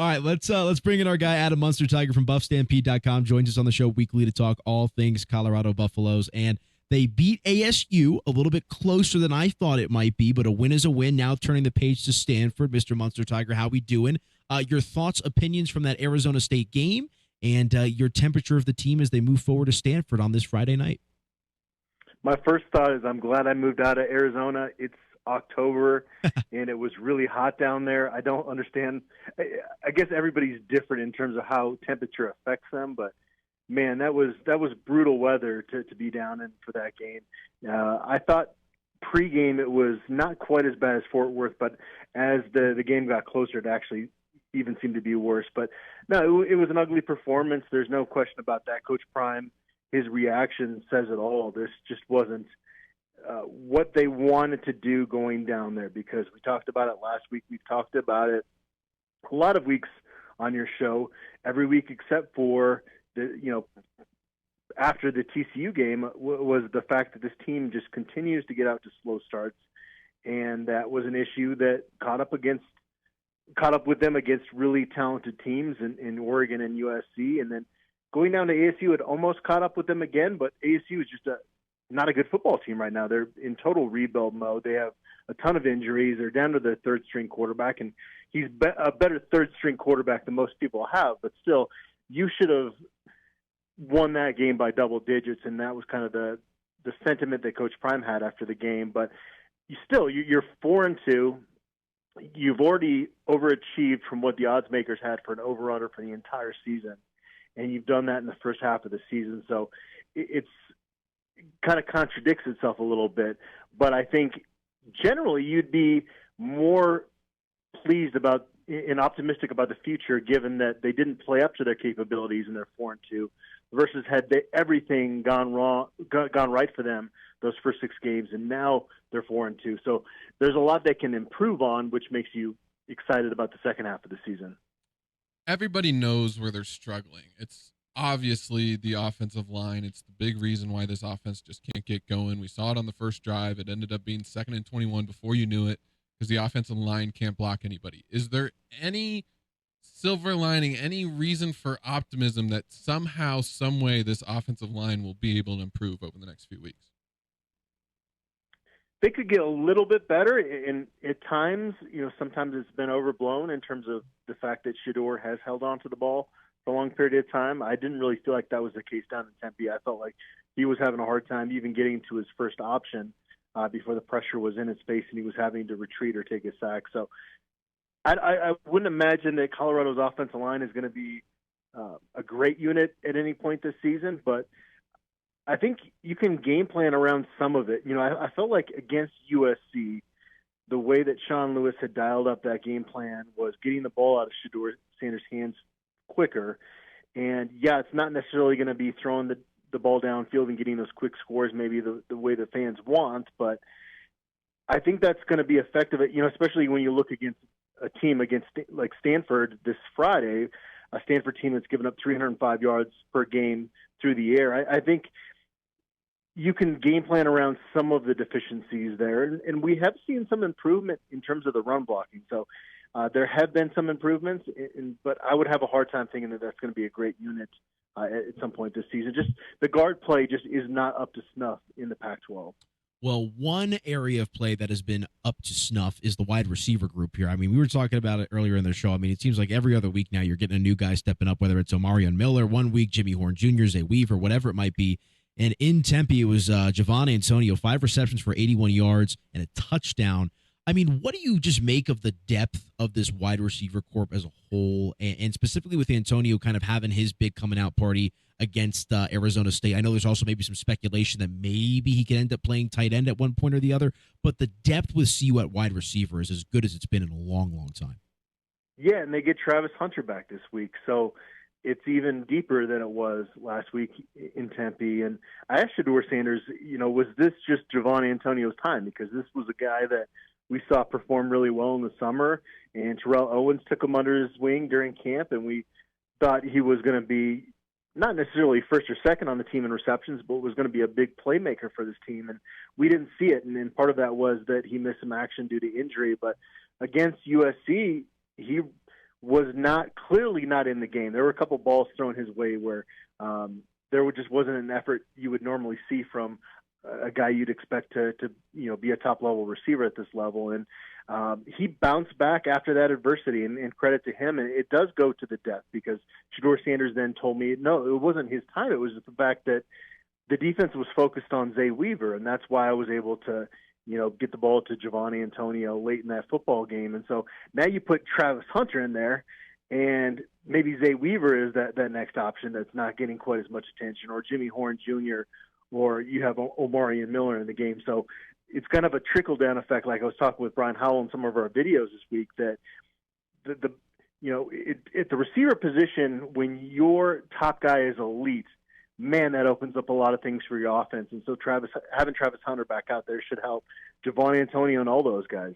All right, let's bring in our guy Adam Munsterteiger from BuffStampede.com. Joins us on the show weekly to talk all things Colorado Buffaloes. And they beat ASU a little bit closer than I thought it might be, but a win is a win. Now turning the page to Stanford. Mr. Munsterteiger, how we doing? Your thoughts, opinions from that Arizona State game, and your temperature of the team as they move forward to Stanford on this Friday night. My first thought is I'm glad I moved out of Arizona. It's October, and it was really hot down there. I don't understand. I guess everybody's different in terms of how temperature affects them, but man, that was brutal weather to be down in for that game. I thought pregame it was not quite as bad as Fort Worth, but as the game got closer, it actually even seemed to be worse. But no, it was an ugly performance. There's no question about that. Coach Prime, his reaction says it all. This just wasn't what they wanted to do going down there, because we talked about it last week. We've talked about it a lot of weeks on your show, every week except for after the TCU game was the fact that this team just continues to get out to slow starts, and that was an issue that caught up with them against really talented teams in Oregon and USC, and then going down to ASU, it almost caught up with them again, but ASU is just not a good football team right now. They're in total rebuild mode. They have a ton of injuries. They're down to their third-string quarterback, and he's a better third-string quarterback than most people have. But still, you should have won that game by double digits, and that was kind of the sentiment that Coach Prime had after the game. But you're 4-2. You've already overachieved from what the odds makers had for an over-under for the entire season, and you've done that in the first half of the season. So it's kind of contradicts itself a little bit, but I think generally you'd be more pleased about and optimistic about the future, given that they didn't play up to their capabilities and they're 4-2, versus had everything gone right for them those first 6 games, and now they're 4-2. So there's a lot they can improve on, which makes you excited about the second half of the season. Everybody knows where they're struggling. It's obviously the offensive line. It's the big reason why this offense just can't get going. We saw it on the first drive. It ended up being 2nd and 21 before you knew it, because the offensive line can't block anybody. Is there any silver lining, any reason for optimism that somehow, some way this offensive line will be able to improve over the next few weeks? They could get a little bit better, and at times, sometimes it's been overblown in terms of the fact that Shedeur has held on to the ball for a long period of time. I didn't really feel like that was the case down in Tempe. I felt like he was having a hard time even getting to his first option before the pressure was in his face and he was having to retreat or take a sack. So I wouldn't imagine that Colorado's offensive line is going to be a great unit at any point this season, but I think you can game plan around some of it. I felt like against USC, the way that Sean Lewis had dialed up that game plan was getting the ball out of Shedeur Sanders' hands quicker. And, yeah, it's not necessarily going to be throwing the ball downfield and getting those quick scores maybe the way the fans want, but I think that's going to be effective, especially when you look against a team like Stanford this Friday, a Stanford team that's given up 305 yards per game through the air. I think you can game plan around some of the deficiencies there, and we have seen some improvement in terms of the run blocking. So there have been some improvements, but I would have a hard time thinking that that's going to be a great unit at some point this season. Just the guard play just is not up to snuff in the Pac-12. Well, one area of play that has been up to snuff is the wide receiver group here. I mean, we were talking about it earlier in the show. I mean, it seems like every other week now you're getting a new guy stepping up, whether it's Omarion Miller, one week Jimmy Horn Jr., Zay Weaver, whatever it might be. And in Tempe, it was Javon Antonio, 5 receptions for 81 yards and a touchdown. I mean, what do you just make of the depth of this wide receiver corp as a whole, and specifically with Antonio kind of having his big coming out party against Arizona State? I know there's also maybe some speculation that maybe he could end up playing tight end at one point or the other, but the depth with CU at wide receiver is as good as it's been in a long, long time. Yeah, and they get Travis Hunter back this week, so it's even deeper than it was last week in Tempe. And I asked Shedeur Sanders, was this just Javon Antonio's time? Because this was a guy that we saw perform really well in the summer, and Terrell Owens took him under his wing during camp, and we thought he was going to be not necessarily first or second on the team in receptions, but was going to be a big playmaker for this team. And we didn't see it, and part of that was that he missed some action due to injury. But against USC, he was clearly not in the game. There were a couple balls thrown his way where there just wasn't an effort you would normally see from a guy you'd expect to be a top level receiver at this level. And he bounced back after that adversity, and credit to him. And it does go to the depth, because Shedeur Sanders then told me, no, it wasn't his time. It was the fact that the defense was focused on Zay Weaver, and that's why I was able to, get the ball to Giovanni Antonio late in that football game. And so now you put Travis Hunter in there, and maybe Zay Weaver is that next option that's not getting quite as much attention, or Jimmy Horn Jr., or you have Omari and Miller in the game. So it's kind of a trickle-down effect, like I was talking with Brian Howell in some of our videos this week, that at the receiver position, when your top guy is elite, man, that opens up a lot of things for your offense. And so having Travis Hunter back out there should help Giovanni Antonio and all those guys.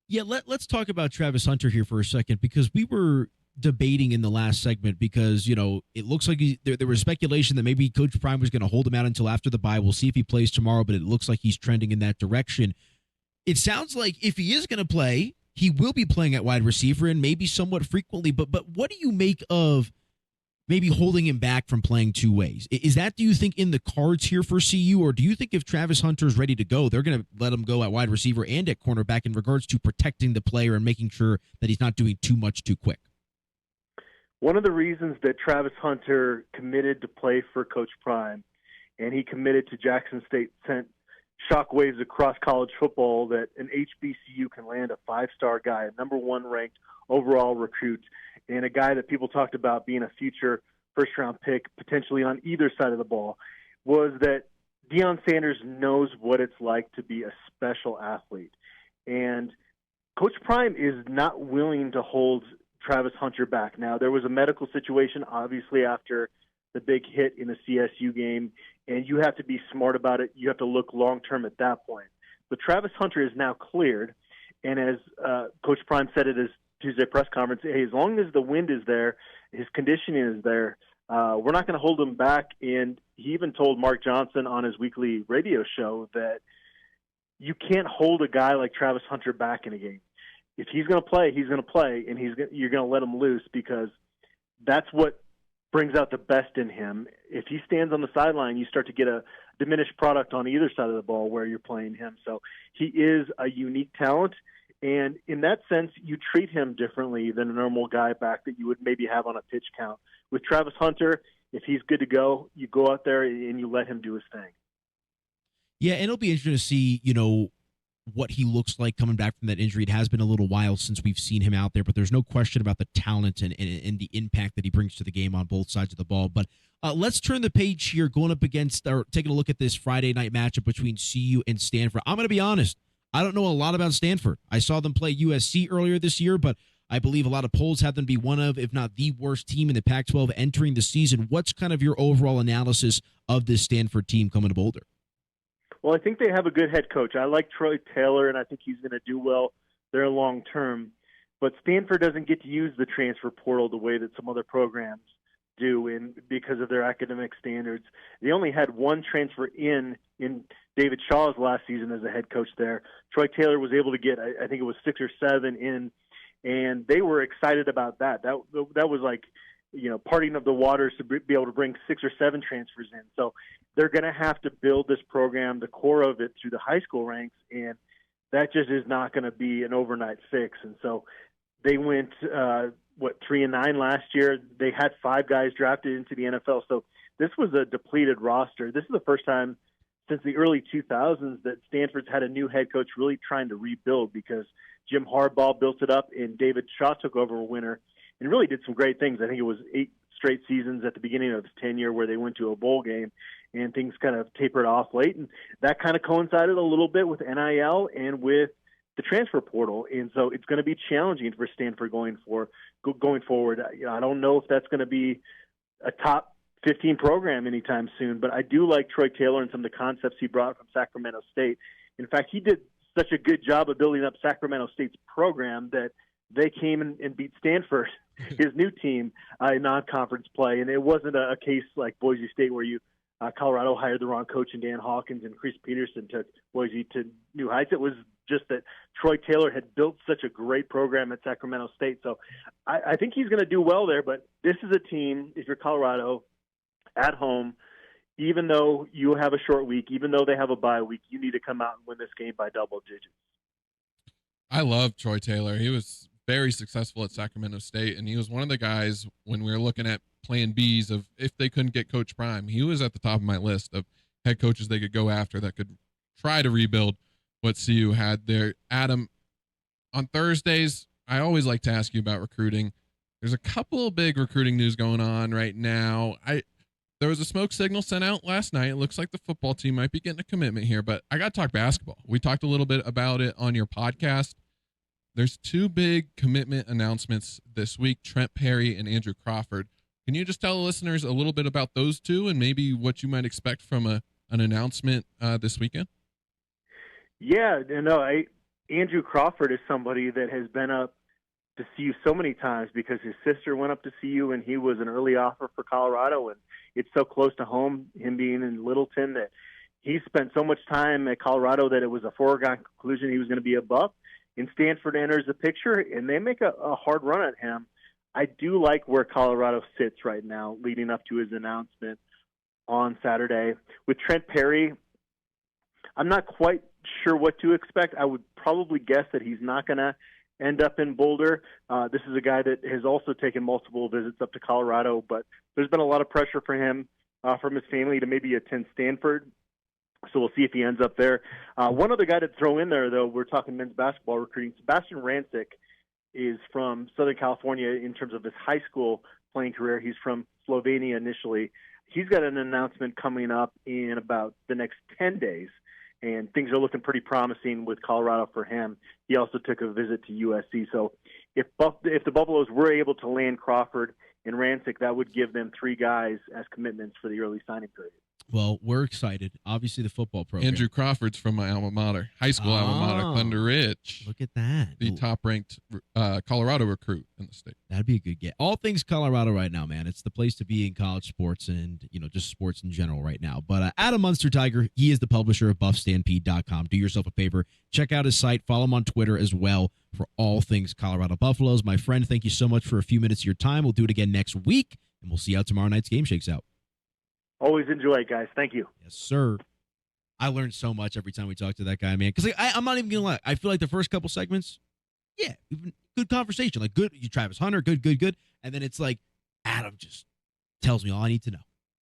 Yeah, let's talk about Travis Hunter here for a second, because we were debating in the last segment, because it looks like there was speculation that maybe Coach Prime was going to hold him out until after the bye. We'll see if he plays tomorrow, but it looks like he's trending in that direction. It sounds like if he is going to play, he will be playing at wide receiver, and maybe somewhat frequently. But what do you make of maybe holding him back from playing two ways? Is that, do you think, in the cards here for CU, or do you think if Travis Hunter is ready to go, they're going to let him go at wide receiver and at cornerback in regards to protecting the player and making sure that he's not doing too much too quick? One of the reasons that Travis Hunter committed to play for Coach Prime, and he committed to Jackson State, sent shockwaves across college football, that an HBCU can land a five-star guy, a number one ranked overall recruit, and a guy that people talked about being a future first-round pick potentially on either side of the ball, was that Deion Sanders knows what it's like to be a special athlete. And Coach Prime is not willing to hold Travis Hunter back. Now, there was a medical situation, obviously, after the big hit in the CSU game, and you have to be smart about it. You have to look long-term at that point. But Travis Hunter is now cleared, and as Coach Prime said at his Tuesday press conference, hey, as long as the wind is there, his conditioning is there, we're not going to hold him back. And he even told Mark Johnson on his weekly radio show that you can't hold a guy like Travis Hunter back in a game. If he's going to play, he's going to play, and you're going to let him loose, because that's what brings out the best in him. If he stands on the sideline, you start to get a diminished product on either side of the ball where you're playing him. So he is a unique talent, and in that sense, you treat him differently than a normal guy back that you would maybe have on a pitch count. With Travis Hunter, if he's good to go, you go out there and you let him do his thing. Yeah, and it'll be interesting to see, what he looks like coming back from that injury. It has been a little while since we've seen him out there, but there's no question about the talent and the impact that he brings to the game on both sides of the ball. But let's turn the page here, going up against, or taking a look at this Friday night matchup between CU and Stanford. I'm going to be honest, I don't know a lot about Stanford. I saw them play USC earlier this year, but I believe a lot of polls have them be one of, if not the worst team in the Pac-12 entering the season. What's kind of your overall analysis of this Stanford team coming to Boulder? Well, I think they have a good head coach. I like Troy Taylor, and I think he's going to do well there long term. But Stanford doesn't get to use the transfer portal the way that some other programs do, because of their academic standards. They only had one transfer in David Shaw's last season as a head coach there. Troy Taylor was able to get, I think it was 6 or 7 in, and they were excited about that. That was like, parting of the waters to be able to bring 6 or 7 transfers in. So they're going to have to build this program, the core of it, through the high school ranks, and that just is not going to be an overnight fix. And so they went, 3-9 last year. They had 5 guys drafted into the NFL. So this was a depleted roster. This is the first time since the early 2000s that Stanford's had a new head coach really trying to rebuild, because Jim Harbaugh built it up and David Shaw took over a winner and really did some great things. I think it was 8 straight seasons at the beginning of his tenure where they went to a bowl game, and things kind of tapered off late. And that kind of coincided a little bit with NIL and with the transfer portal. And so it's going to be challenging for Stanford going forward. I don't know if that's going to be a top 15 program anytime soon, but I do like Troy Taylor and some of the concepts he brought from Sacramento State. In fact, he did such a good job of building up Sacramento State's program that they came and beat Stanford, his new team, in non-conference play. And it wasn't a case like Boise State where Colorado hired the wrong coach in Dan Hawkins and Chris Peterson took Boise to new heights. It was just that Troy Taylor had built such a great program at Sacramento State. So I think he's going to do well there. But this is a team, if you're Colorado, at home, even though you have a short week, even though they have a bye week, you need to come out and win this game by double digits. I love Troy Taylor. He was very successful at Sacramento State, and he was one of the guys when we were looking at plan Bs of if they couldn't get Coach Prime, he was at the top of my list of head coaches they could go after that could try to rebuild what CU had there. Adam, on Thursdays, I always like to ask you about recruiting. There's a couple of big recruiting news going on right now. There was a smoke signal sent out last night. It looks like the football team might be getting a commitment here, but I got to talk basketball. We talked a little bit about it on your podcast. There's two big commitment announcements this week, Trent Perry and Andrew Crawford. Can you just tell the listeners a little bit about those two and maybe what you might expect from an announcement this weekend? Yeah, no, Andrew Crawford is somebody that has been up to CU so many times because his sister went up to CU and he was an early offer for Colorado, and it's so close to home, him being in Littleton, that he spent so much time at Colorado that it was a foregone conclusion he was going to be a Buff. And Stanford enters the picture, and they make a hard run at him. I do like where Colorado sits right now, leading up to his announcement on Saturday. With Trent Perry, I'm not quite sure what to expect. I would probably guess that he's not going to end up in Boulder. This is a guy that has also taken multiple visits up to Colorado, but there's been a lot of pressure for him from his family to maybe attend Stanford. So we'll see if he ends up there. One other guy to throw in there, though, we're talking men's basketball recruiting. Sebastian Rancic is from Southern California in terms of his high school playing career. He's from Slovenia initially. He's got an announcement coming up in about the next 10 days, and things are looking pretty promising with Colorado for him. He also took a visit to USC. So if the Buffaloes were able to land Crawford and Rancic, that would give them three guys as commitments for the early signing period. Well, we're excited. Obviously, the football program. Andrew Crawford's from my alma mater, high school alma mater, Thunder Ridge. Look at that. The top-ranked Colorado recruit in the state. That'd be a good get. All things Colorado right now, man. It's the place to be in college sports and, just sports in general right now. But Adam Munsterteiger, he is the publisher of BuffStampede.com. Do yourself a favor. Check out his site. Follow him on Twitter as well for all things Colorado Buffaloes. My friend, thank you so much for a few minutes of your time. We'll do it again next week, and we'll see how tomorrow night's game shakes out. Always enjoy it, guys. Thank you. Yes, sir. I learned so much every time we talk to that guy, man. Because I'm not even going to lie. I feel like the first couple segments, yeah, good conversation. Like, good, you Travis Hunter, good. And then it's like, Adam just tells me all I need to know.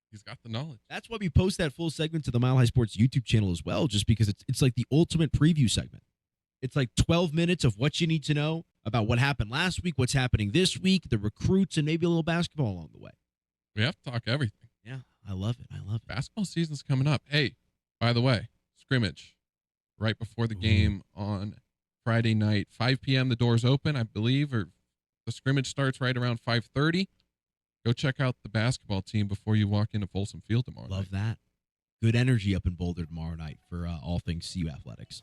He's got the knowledge. That's why we post that full segment to the Mile High Sports YouTube channel as well, just because it's like the ultimate preview segment. It's like 12 minutes of what you need to know about what happened last week, what's happening this week, the recruits, and maybe a little basketball along the way. We have to talk everything. Yeah, I love it. Basketball season's coming up. Hey, by the way, scrimmage right before the game on Friday night, 5 p.m. The doors open, I believe, or the scrimmage starts right around 5:30. Go check out the basketball team before you walk into Folsom Field tomorrow night. Love that. Good energy up in Boulder tomorrow night for all things CU athletics.